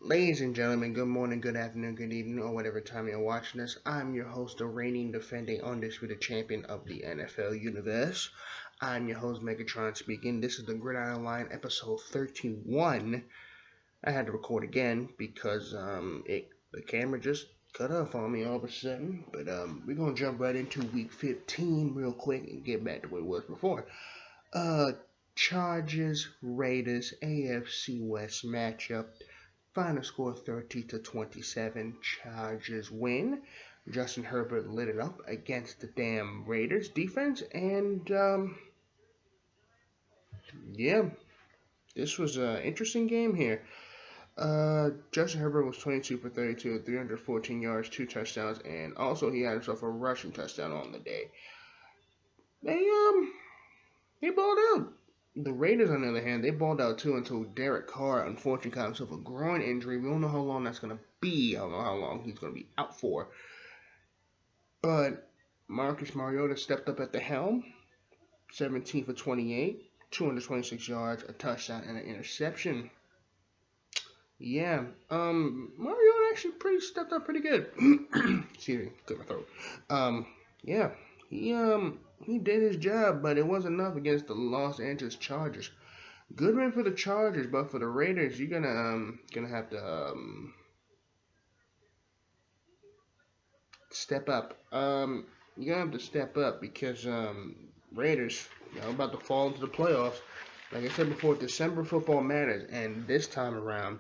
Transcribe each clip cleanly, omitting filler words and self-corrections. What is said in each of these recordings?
Ladies and gentlemen, good morning, good afternoon, good evening, or whatever time you're watching this. I'm your host, the reigning, defending, undisputed champion of the NFL universe. I'm your host, Megatron speaking. This is the Gridiron Line, episode 31. I had to record again because the camera just cut off on me all of a sudden. But we're gonna jump right into week 15 real quick and get back to what it was before. Uh, Chargers Raiders AFC West matchup. Final score 30-27. Chargers win. Justin Herbert lit it up against the damn Raiders defense, and yeah, this was an interesting game here. Justin Herbert was 22 for 32, 314 yards, 2 touchdowns, and also he had himself a rushing touchdown on the day. They balled out. The Raiders, on the other hand, they balled out too until Derek Carr unfortunately got himself a groin injury. We don't know how long that's going to be. I don't know how long he's going to be out for. But Marcus Mariota stepped up at the helm, 17 for 28, 226 yards, a touchdown, and an interception. Yeah, Mariota actually stepped up pretty good. Excuse me, clear my throat. Yeah, he did his job, but it wasn't enough against the Los Angeles Chargers. Good win for the Chargers, but for the Raiders, you're gonna have to step up. You're gonna have to step up because Raiders, about to fall into the playoffs. Like I said before, December football matters, and this time around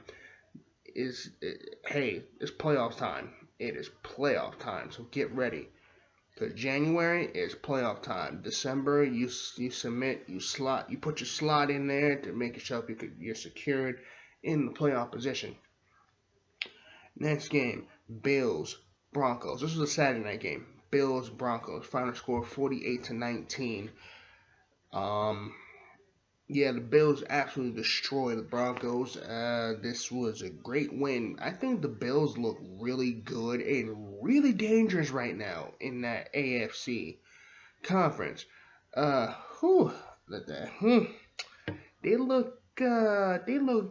it's playoff time. It is playoff time, so get ready. Because January is playoff time. December, you submit, you put your slot in there to make yourself you're secured in the playoff position. Next game, Bills Broncos. This was a Saturday night game. Bills Broncos. Final score 48-19. Yeah, the Bills absolutely destroyed the Broncos. This was a great win. I think the Bills look really good and really dangerous right now in that AFC conference. They look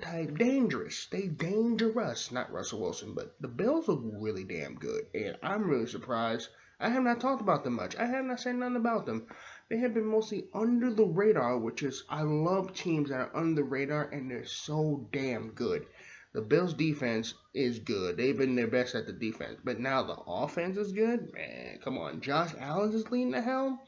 type dangerous. They dangerous. Not Russell Wilson, but the Bills look really damn good, and I'm really surprised. I have not talked about them much. I have not said nothing about them. They have been mostly under the radar, which is, I love teams that are under the radar and they're so damn good. The Bills' defense is good. They've been their best at the defense. But now the offense is good? Man, come on. Josh Allen is leading the helm?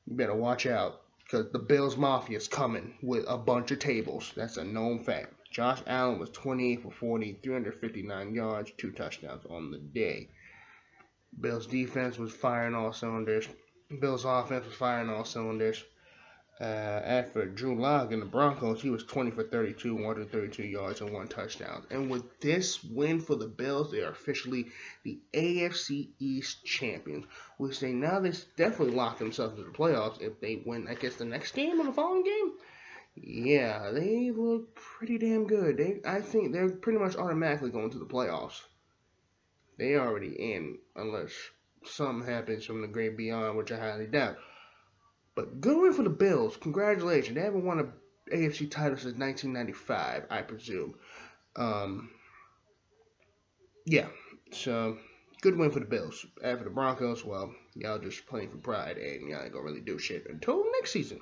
You better watch out, because the Bills Mafia is coming with a bunch of tables. That's a known fact. Josh Allen was 28 for 40, 359 yards, 2 touchdowns on the day. Bills' defense was firing all cylinders. Bills' offense was firing all cylinders. As for Drew Lock and the Broncos, he was 20 for 32, 132 yards, and 1 touchdown. And with this win for the Bills, they are officially the AFC East champions, which they definitely lock themselves into the playoffs if they win, I guess, the next game or the following game. Yeah, they look pretty damn good. I think they're pretty much automatically going to the playoffs. They already in, unless something happens from the great beyond, which I highly doubt. But good win for the Bills. Congratulations. They haven't won an AFC title since 1995, I presume. Yeah. So, good win for the Bills. And for the Broncos, well, y'all just playing for pride, and y'all ain't gonna really do shit until next season.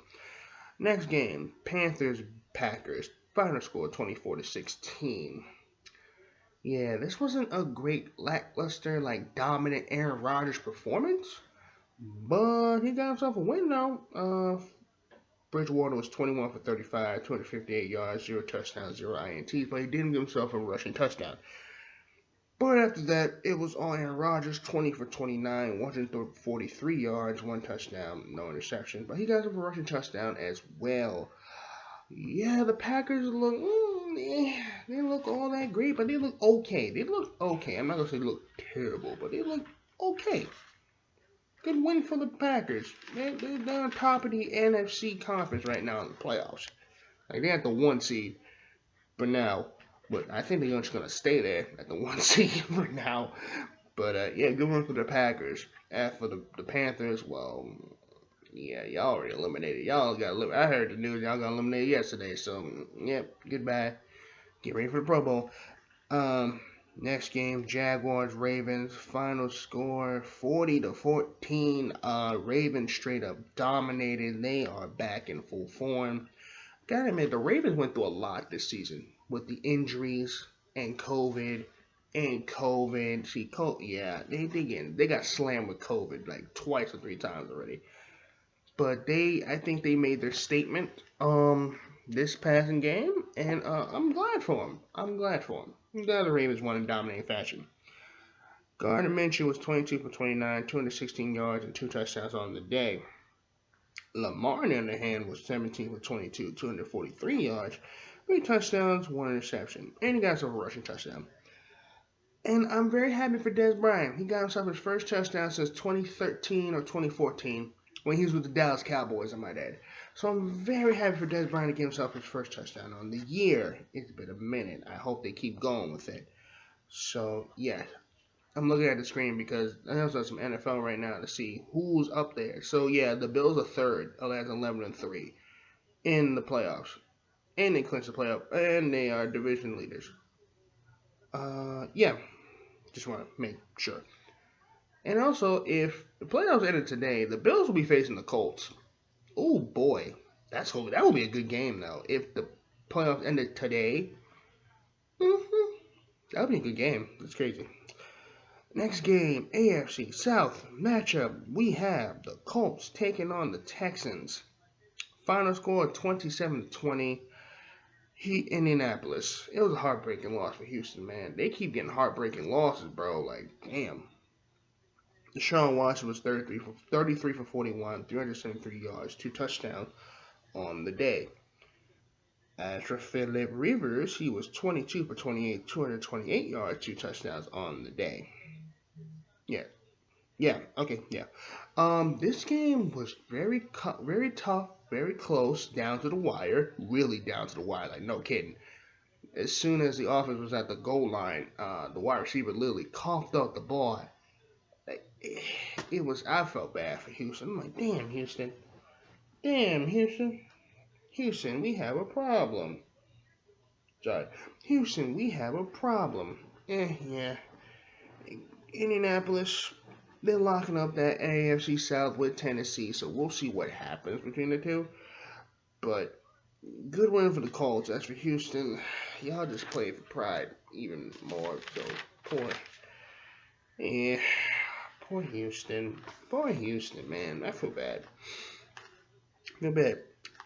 Next game, Panthers-Packers. Final score 24-16. Yeah, this wasn't a great, lackluster, dominant Aaron Rodgers performance, but he got himself a win though. Bridgewater was 21 for 35, 258 yards, 0 touchdowns, 0 INTs, but he didn't give himself a rushing touchdown. But after that, it was all Aaron Rodgers, 20 for 29, 143 yards, 1 touchdown, no interception, but he got himself a rushing touchdown as well. Yeah, the Packers look, they look all that great, but they look okay. They look okay. I'm not going to say they look terrible, but they look okay. Good win for the Packers. They're on top of the NFC conference right now in the playoffs. They're at the 1 seed for now, but I think they're just going to stay there at the 1 seed for now. But, yeah, good win for the Packers. As for the Panthers, well, yeah, y'all already eliminated. Y'all got eliminated. I heard the news. Y'all got eliminated yesterday. So, yep, goodbye. Get ready for the Pro Bowl. Um, Next game, Jaguars Ravens. Final score 40-14. Ravens straight up dominated. They are back in full form. Gotta admit, the Ravens went through a lot this season with the injuries and COVID. And COVID, yeah, they got slammed with COVID like twice or three times already. But I think they made their statement this passing game, and I'm glad for them. I'm glad for them. I'm glad the Ravens won in dominating fashion. Gardner Minshew was 22 for 29, 216 yards, and two touchdowns on the day. Lamar, on the other hand, was 17 for 22, 243 yards, three touchdowns, one interception, and he got himself a rushing touchdown. And I'm very happy for Dez Bryant. He got himself his first touchdown since 2013 or 2014 when he was with the Dallas Cowboys, I might add. So I'm very happy for Dez Bryant to get himself his first touchdown on the year. It's been a minute. I hope they keep going with it. So, yeah. I'm looking at the screen because I also have some NFL right now to see who's up there. So, yeah, the Bills are third, as 11-3 in the playoffs. And they clinched the playoff, and they are division leaders. Yeah, just want to make sure. And also, if the playoffs ended today, the Bills will be facing the Colts. Oh boy, that would be a good game though. If the playoffs ended today, that would be a good game. That's crazy. Next game, AFC South matchup. We have the Colts taking on the Texans. Final score 27-20. Indianapolis. It was a heartbreaking loss for Houston, man. They keep getting heartbreaking losses, bro. Like, damn. Deshaun Watson was 33 for 41, 373 yards, two touchdowns on the day. As for Philip Rivers, he was 22 for 28, 228 yards, two touchdowns on the day. Yeah, okay, yeah. This game was very tough, very close, down to the wire, really down to the wire, like no kidding. As soon as the offense was at the goal line, the wide receiver literally coughed out the ball. Like, I felt bad for Houston. I'm like, damn, Houston, Houston, we have a problem. Sorry, Houston, we have a problem. Yeah. Indianapolis, they're locking up that AFC South with Tennessee, so we'll see what happens between the two. But good win for the Colts. As for Houston, y'all just played for pride even more. So poor Houston. Poor Houston, man. I feel bad.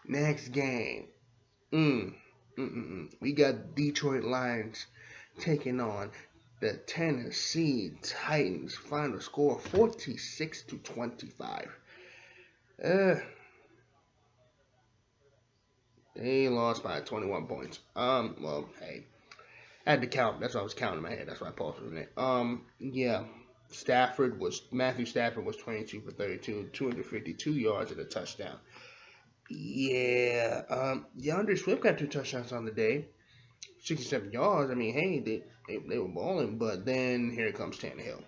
Next game. We got Detroit Lions taking on the Tennessee Titans. Final score 46-25. They lost by 21 points. Well, hey. I had to count. That's what I was counting in my head. That's why I paused for a minute. Yeah. Matthew Stafford was 22 for 32, 252 yards and a touchdown. Yeah. DeAndre Swift got two touchdowns on the day. 67 yards. I mean, hey, they were balling, but then here comes Tannehill.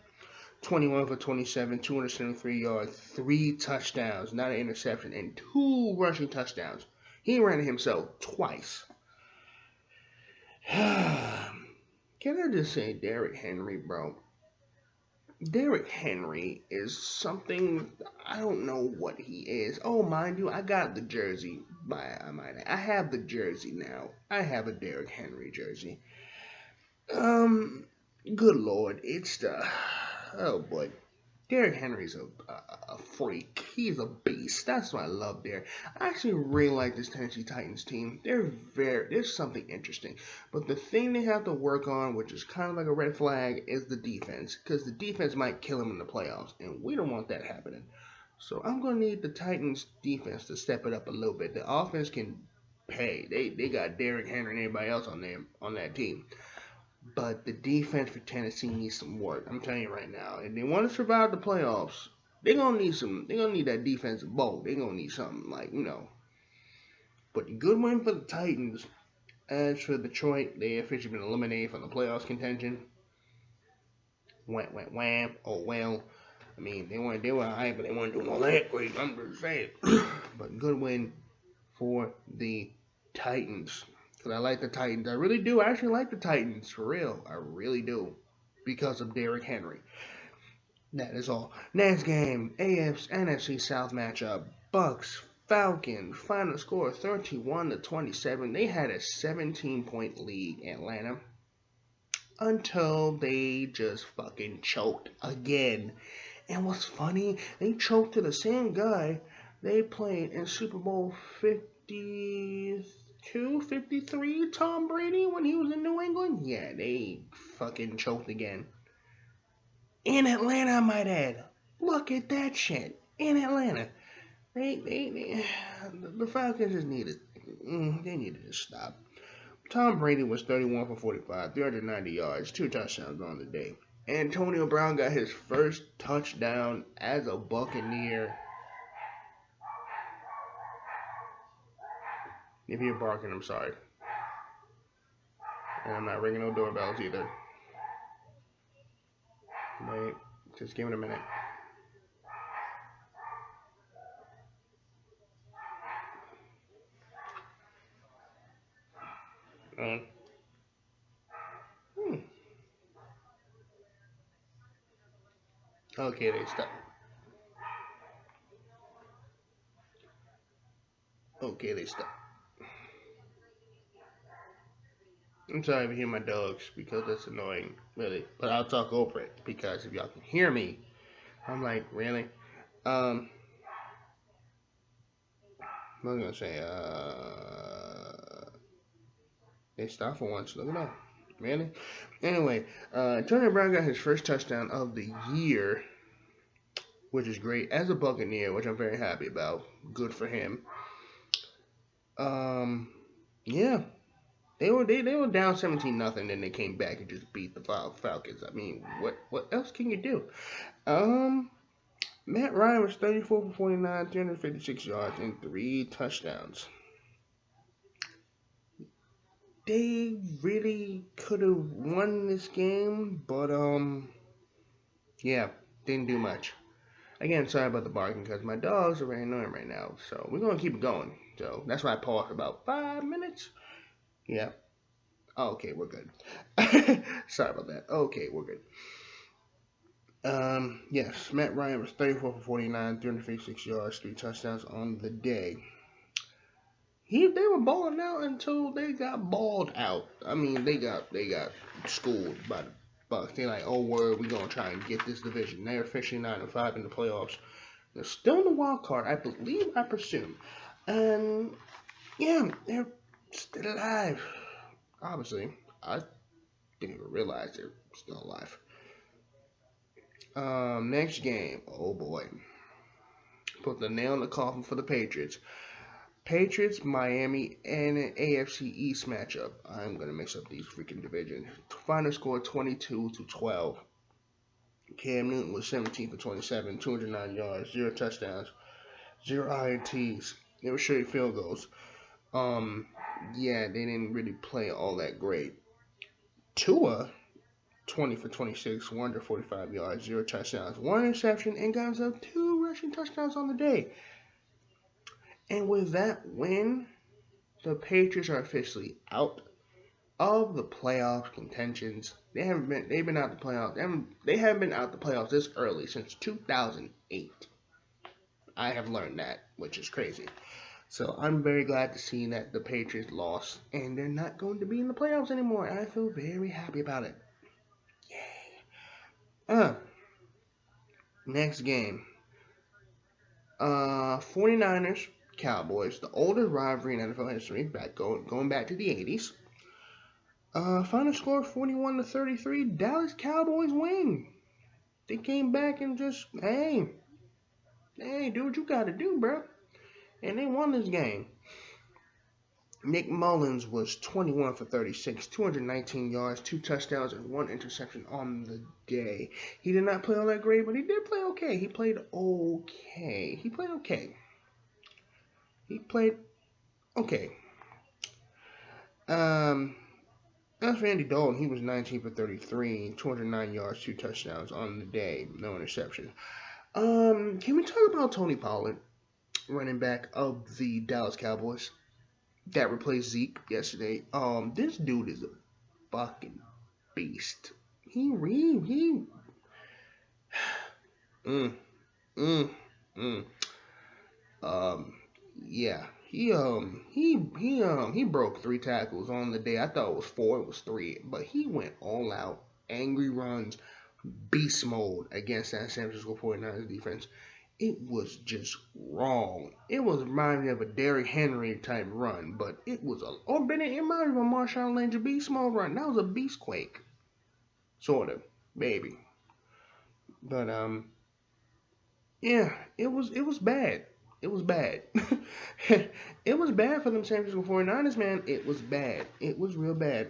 21 for 27, 273 yards, three touchdowns, not an interception, and two rushing touchdowns. He ran it himself twice. Can I just say Derrick Henry, bro? Derrick Henry is something, I don't know what he is. Oh, mind you, I got the jersey. I have the jersey now. I have a Derrick Henry jersey. Good Lord, oh boy. Derrick Henry's a freak. He's a beast. That's why I love Derrick. I actually really like this Tennessee Titans team. There's something interesting. But the thing they have to work on, which is kind of like a red flag, is the defense. Because the defense might kill them in the playoffs. And we don't want that happening. So I'm going to need the Titans defense to step it up a little bit. The offense can pay. They got Derrick Henry and everybody else on that team. But the defense for Tennessee needs some work. I'm telling you right now. If they want to survive the playoffs, they're gonna need that defensive bowl. They're gonna need something like, But the good win for the Titans. As for Detroit, they officially been eliminated from the playoffs contention. Wham. Oh well. I mean, they were high, but they weren't doing all that great. I'm just saying. But good win for the Titans. And I like the Titans. I really do. I actually like the Titans, for real. I really do. Because of Derrick Henry. That is all. Next game, AFC NFC South matchup. Bucks, Falcons. Final score 31-27. They had a 17-point lead, Atlanta. Until they just fucking choked again. And what's funny, they choked to the same guy they played in Super Bowl 52, 53, Tom Brady, when he was in New England. Yeah, they fucking choked again. In Atlanta, I might add. Look at that shit. In Atlanta. The Falcons just needed, they needed to stop. Tom Brady was 31 for 45, 390 yards, 2 touchdowns on the day. Antonio Brown got his first touchdown as a Buccaneer. If you're barking, I'm sorry. And I'm not ringing no doorbells either. Wait, just give it a minute. Okay, they stopped. Okay, they stopped. I'm sorry if you hear my dogs because that's annoying, really. But I'll talk over it because if y'all can hear me, I'm like, really? What was I gonna say? They stopped for once. Look it up. Really? Anyway, Antonio Brown got his first touchdown of the year, which is great, as a Buccaneer, which I'm very happy about. Good for him. Yeah. They were down 17-0, then they came back and just beat the Falcons. I mean, what else can you do? Matt Ryan was 34 for 49, 356 yards, and 3 touchdowns. They really could have won this game, but yeah, didn't do much. Again, sorry about the barking because my dogs are very annoying right now. So we're gonna keep it going. So that's why I paused for about 5 minutes. Yeah. Oh, okay, we're good. Sorry about that. Okay, we're good. Yes, Matt Ryan was 34 for 49, 356 yards, 3 touchdowns on the day. They were balling out until they got balled out. I mean, they got schooled by the Bucks. They're like, oh, we're gonna try and get this division. They're officially 9-5 in the playoffs. They're still in the wild card, I believe, I presume. And yeah, they're still alive. Obviously, I didn't even realize they're still alive. Next game, oh boy, put the nail in the coffin for the Patriots. Patriots, Miami, and an AFC East matchup. I'm gonna mix up these freaking divisions. Final score 22-12. Cam Newton was 17 for 27, 209 yards, 0 touchdowns, 0 INTs. They were straight field goals. Yeah, they didn't really play all that great. Tua, 20 for 26, 145 yards, 0 touchdowns, 1 interception, and got himself 2 rushing touchdowns on the day. And with that win, the Patriots are officially out of the playoff contentions. They've been out the playoffs. They haven't been out the playoffs this early since 2008. I have learned that, which is crazy. So I'm very glad to see that the Patriots lost and they're not going to be in the playoffs anymore. I feel very happy about it. Yay. Next game. 49ers, Cowboys, the oldest rivalry in NFL history, going back to the 80s. Final score 41-33. Dallas Cowboys win. They came back and just, hey, do what you gotta do, bro. And they won this game. Nick Mullins was 21 for 36, 219 yards, 2 touchdowns, and 1 interception on the day. He did not play all that great, but he did play okay. He played okay. As for Andy Dalton, he was 19 for 33, 209 yards, 2 touchdowns on the day, no interception. Can we talk about Tony Pollard, running back of the Dallas Cowboys? that replaced Zeke yesterday. This dude is a fucking beast. He mm, mm, mm. Um, yeah, he broke 3 tackles on the day. I thought it was 4, it was 3, but he went all out, angry runs, beast mode against that San Francisco 49ers defense. It was just wrong. It was reminding me of a Derrick Henry type run, but it was it reminded me of a Marshawn Lynch beast mode run. That was a beast quake, sort of, maybe. But yeah, it was bad. It was bad. It was bad for them San Francisco 49ers, man. It was bad. It was real bad.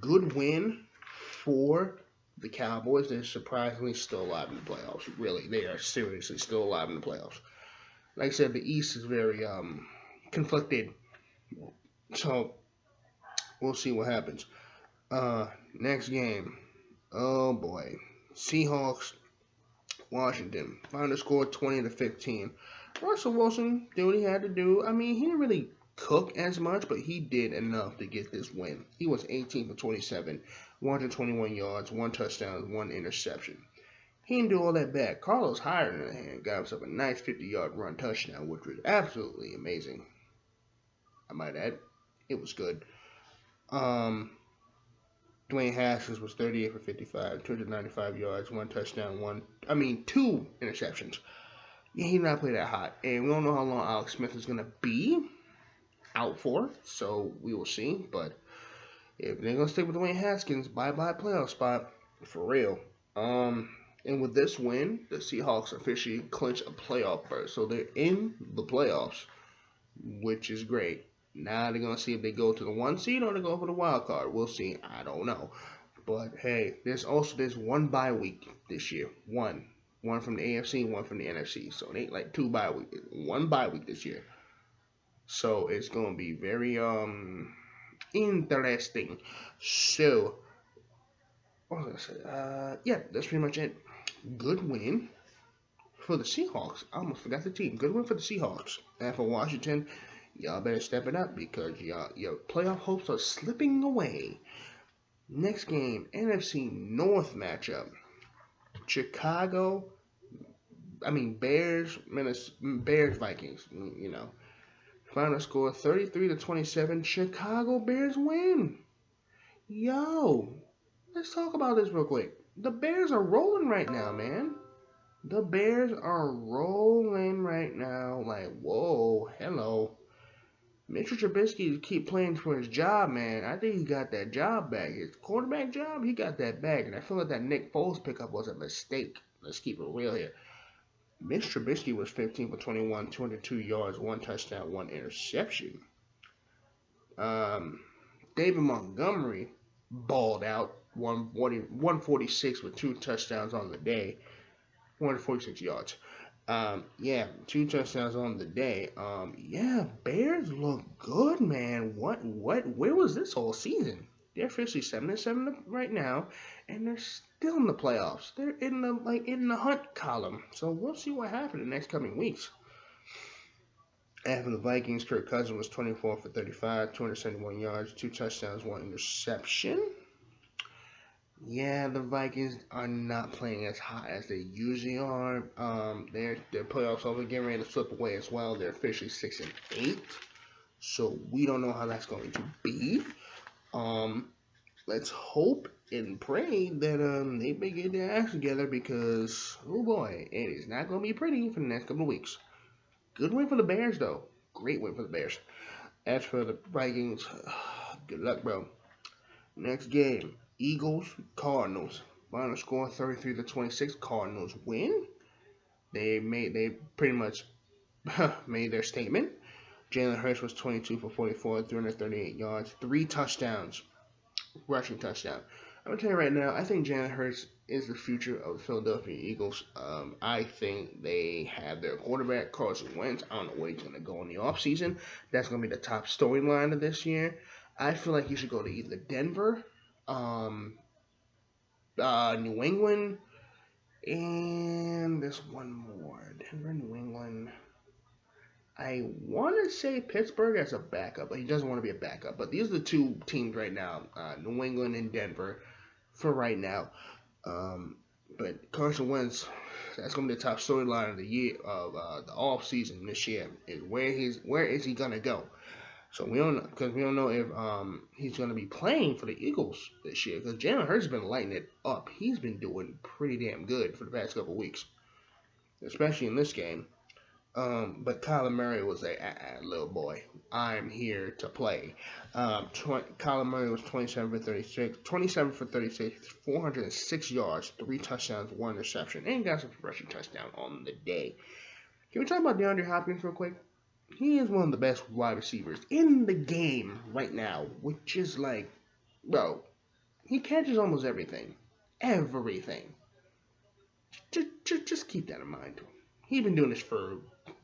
Good win for the Cowboys. They're surprisingly still alive in the playoffs. Really, they are seriously still alive in the playoffs. Like I said, the East is very conflicted. So we'll see what happens. Next game. Oh boy. Seahawks, Washington. Final score 20-15. Russell Wilson did what he had to do. I mean, he didn't really cook as much, but he did enough to get this win. He was 18 for 27, 121 yards, 1 touchdown, 1 interception. He didn't do all that bad. Carlos Hyde, on the other hand, got himself a nice 50-yard run touchdown, which was absolutely amazing. I might add, it was good. Dwayne Haskins was 38 for 55, 295 yards, 1 touchdown, 2 interceptions. Yeah, he did not play that hot. And we don't know how long Alex Smith is going to be out for, so we will see. But if they're going to stick with Dwayne Haskins, bye-bye playoff spot, for real. And with this win, the Seahawks officially clinch a playoff berth. So they're in the playoffs, which is great. Now they're going to see if they go to the 1 seed or they go for the wild card. We'll see. I don't know. But hey, there's one bye week this year. One. One from the AFC, one from the NFC. So it ain't like 2 bye weeks. 1 bye week this year. So it's going to be very interesting. So, what was I going to say? Yeah, that's pretty much it. Good win for the Seahawks. I almost forgot the team. Good win for the Seahawks. And for Washington, y'all better step it up because your playoff hopes are slipping away. Next game, NFC North matchup. Bears, Vikings, Final score 33-27. Chicago Bears win. Yo, let's talk about this real quick. The Bears are rolling right now, man. The Bears are rolling right now. Like, whoa, hello. Mitchell Trubisky keep playing for his job, man. I think he got that job back. His quarterback job, he got that back. And I feel like that Nick Foles pickup was a mistake. Let's keep it real here. Mitch Trubisky was 15 for 21, 202 yards, 1 touchdown, 1 interception. David Montgomery balled out, 146 with 2 touchdowns on the day, 146 yards. 2 touchdowns on the day. Bears look good, man. Where was this whole season? They're officially 7-7 right now, and they're still in the playoffs. They're in the hunt column. So we'll see what happens in the next coming weeks. After the Vikings, Kirk Cousins was 24 for 35, 271 yards, 2 touchdowns, 1 interception. Yeah, the Vikings are not playing as hot as they usually are. Their playoffs are getting ready to slip away as well. They're officially 6-8, so we don't know how that's going to be. Let's hope and pray that they may get their act together because oh boy, it is not going to be pretty for the next couple of weeks. Good win for the Bears though. Great win for the Bears. As for the Vikings, good luck, bro. Next game. Eagles, Cardinals. Final score 33-26. Cardinals win. They pretty much made their statement. Jalen Hurts was 22 for 44, 338 yards, 3 touchdowns, rushing touchdown. I'm gonna tell you right now, I think Jalen Hurts is the future of the Philadelphia Eagles. I think they have their quarterback, Carson Wentz. I don't know where he's gonna go in the offseason. That's gonna be the top storyline of this year. I feel like he should go to either Denver, New England, and there's one more. Denver, New England. I want to say Pittsburgh as a backup, but he doesn't want to be a backup. But these are the two teams right now, New England and Denver, for right now. Um, but Carson Wentz, that's going to be the top storyline of the year of the off season this year. Is where is he gonna go? So we don't know because we don't know if he's going to be playing for the Eagles this year because Jalen Hurts has been lighting it up. He's been doing pretty damn good for the past couple weeks, especially in this game. But Kyler Murray was a little boy. I'm here to play. Kyler Murray was 27 for 36, 406 yards, 3 touchdowns, 1 interception, and got some rushing touchdown on the day. Can we talk about DeAndre Hopkins real quick? He is one of the best wide receivers in the game right now, which is like, bro, he catches almost everything. Everything. Just keep that in mind. He's been doing this for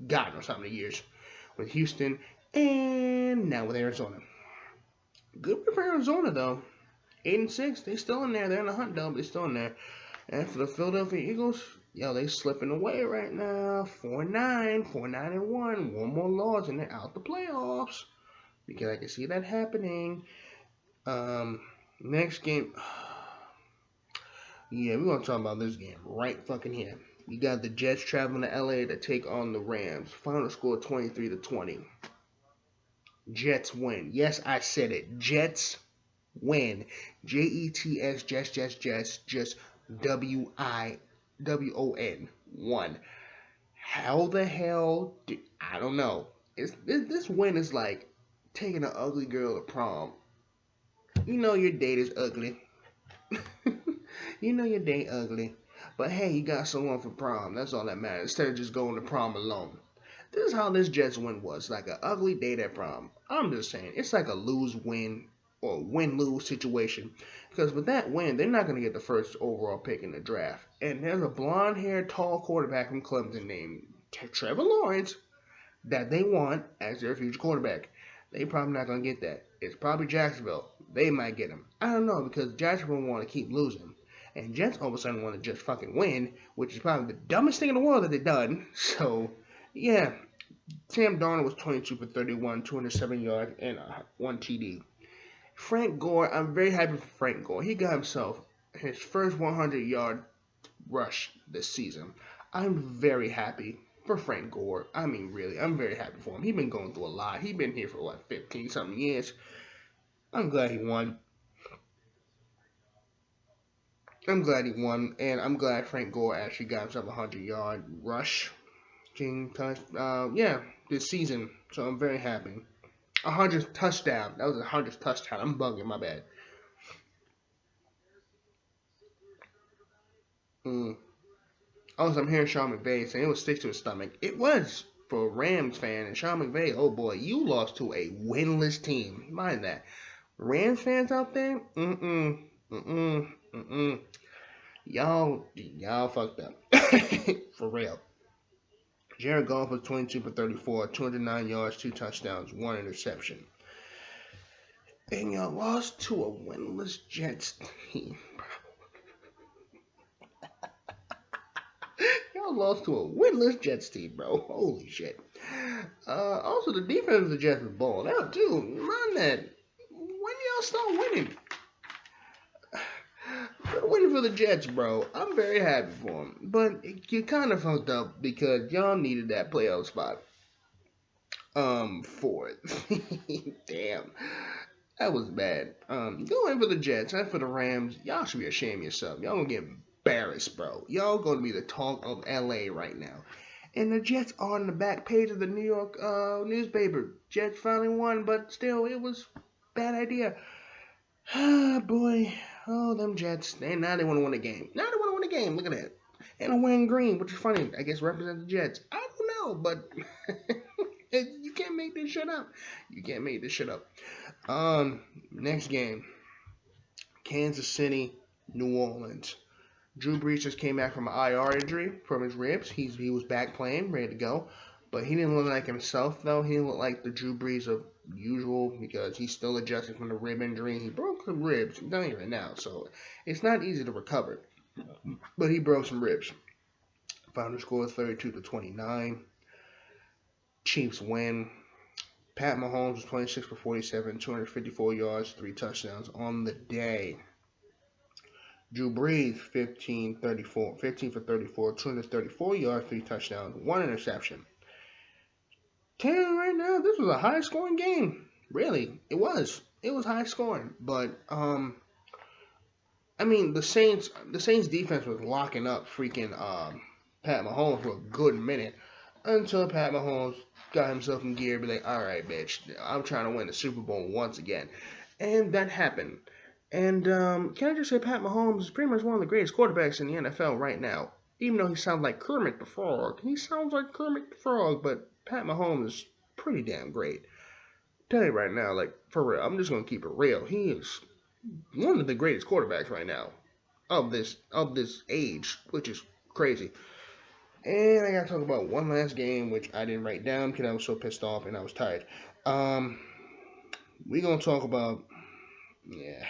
God knows how many years with Houston and now with Arizona. Good for Arizona though. 8-6, they still in there. They're in the hunt though, but they're still in there. And for the Philadelphia Eagles, yo, they slipping away right now. 4-9, 4-9-1. One more loss and they're out the playoffs. Because I can see that happening. Next game. Yeah, we're gonna talk about this game right fucking here. You got the Jets traveling to LA to take on the Rams. Final score 23-20. Jets win. Yes, I said it. Jets win. Jets, Jets, just WIWON. Won. How the hell? I don't know. This win is like taking an ugly girl to prom. You know your date is ugly. You know your date ugly. But hey, you got someone for prom. That's all that matters. Instead of just going to prom alone. This is how this Jets win was. Like an ugly date at prom. I'm just saying. It's like a lose-win or win-lose situation. Because with that win, they're not going to get the first overall pick in the draft. And there's a blonde-haired, tall quarterback from Clemson named Trevor Lawrence that they want as their future quarterback. They probably not going to get that. It's probably Jacksonville. They might get him. I don't know because Jacksonville want to keep losing. And Jets all of a sudden want to just fucking win, which is probably the dumbest thing in the world that they've done. So, yeah. Sam Darnold was 22 for 31, 207 yards, and 1 TD. Frank Gore, I'm very happy for Frank Gore. He got himself his first 100-yard rush this season. I'm very happy for Frank Gore. I mean, really, I'm very happy for him. He's been going through a lot. He's been here for, 15-something years. I'm glad he won. And I'm glad Frank Gore actually got himself a 100-yard rush. This season. So I'm very happy. 100th touchdown. That was a 100th touchdown. I'm bugging, my bad. Also, I'm hearing Sean McVay saying it was stick to his stomach. It was for a Rams fan. And Sean McVay, oh boy, you lost to a winless team. Mind that. Rams fans out there? Y'all fucked up. For real. Jared Goff was 22 for 34, 209 yards, 2 touchdowns, 1 interception. And y'all lost to a winless Jets team. Y'all lost to a winless Jets team, bro. Holy shit. Also, the defense of the Jets was balling out, too. Mind that. When y'all start winning? We're winning for the Jets, bro. I'm very happy for them. But you kind of fucked up because y'all needed that playoff spot. Fourth. Damn. That was bad. Going for the Jets and for the Rams, y'all should be ashamed of yourself. Y'all gonna get embarrassed, bro. Y'all gonna be the talk of LA right now. And the Jets are on the back page of the New York newspaper. Jets finally won, but still, it was a bad idea. Ah, boy. Oh, them Jets. Now they want to win a game. Look at that. And I'm wearing green, which is funny. I guess represent the Jets. I don't know, but you can't make this shit up. Next game. Kansas City, New Orleans. Drew Brees just came back from an IR injury from his ribs. He was back playing, ready to go. But he didn't look like himself, though. He didn't look like the Drew Brees of usual because he's still adjusting from the rib injury. He broke some ribs. I'm telling you right now. So it's not easy to recover. But he broke some ribs. Final score 32-29. Chiefs win. Pat Mahomes was 26 for 47, 254 yards, 3 touchdowns on the day. Drew Brees, 15 for 34, 234 yards, 3 touchdowns, 1 interception. Telling you right now, this was a high scoring game. Really, it was. It was high scoring, but I mean the Saints defense was locking up freaking Pat Mahomes for a good minute until Pat Mahomes got himself in gear, be like, all right, bitch, I'm trying to win the Super Bowl once again, and that happened. And can I just say, Pat Mahomes is pretty much one of the greatest quarterbacks in the NFL right now. Even though he sounds like Kermit the Frog, but Pat Mahomes is pretty damn great. Tell you right now, like for real, I'm just gonna keep it real. He is one of the greatest quarterbacks right now of this age, which is crazy. And I gotta talk about one last game, which I didn't write down because I was so pissed off and I was tired. Um, we gonna talk about yeah,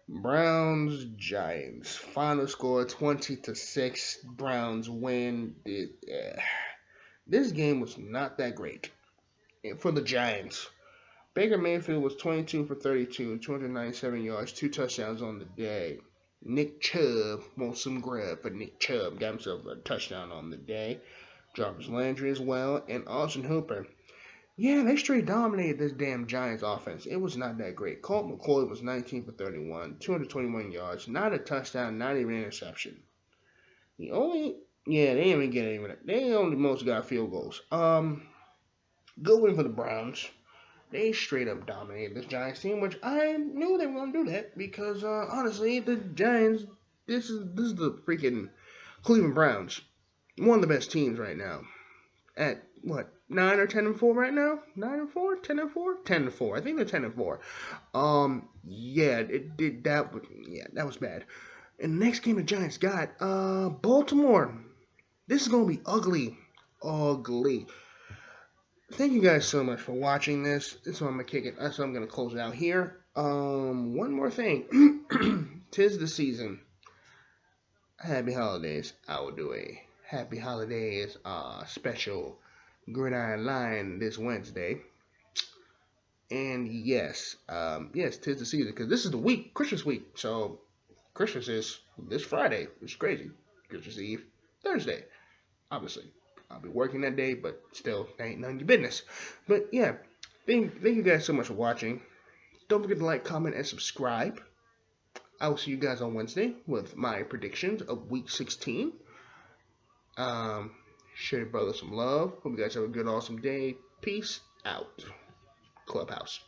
Browns Giants. Final score 20-6. Browns win. This game was not that great for the Giants. Baker Mayfield was 22 for 32, 297 yards, 2 touchdowns on the day. Nick Chubb wants some grub, but Nick Chubb got himself a touchdown on the day. Jarvis Landry as well, and Austin Hooper. Yeah, they straight dominated this damn Giants offense. It was not that great. Colt McCoy was 19 for 31, 221 yards, not a touchdown, not even an interception. The only, yeah, they didn't even get even. They only most got field goals. Good win for the Browns. They straight up dominated this Giants team, which I knew they were gonna do that because honestly, the Giants, this is the freaking Cleveland Browns, one of the best teams right now. At what 9 or 10-4 right now? 9-4, 10-4, 10-4. I think they're 10-4. Yeah, it did that. Yeah, that was bad. And the next game the Giants got Baltimore. This is gonna be ugly, ugly. Thank you guys so much for watching this. So I'm gonna kick it. So I'm gonna close it out here. One more thing. 'Tis the season. Happy holidays. I will do a happy holidays special Gridiron line this Wednesday. And yes, yes, 'tis the season because this is the week, Christmas week. So Christmas is this Friday. It's crazy. Christmas Eve, Thursday. Obviously, I'll be working that day, but still, ain't none of your business. But yeah, thank you guys so much for watching. Don't forget to like, comment, and subscribe. I will see you guys on Wednesday with my predictions of Week 16. Share your brother some love. Hope you guys have a good, awesome day. Peace out. Clubhouse.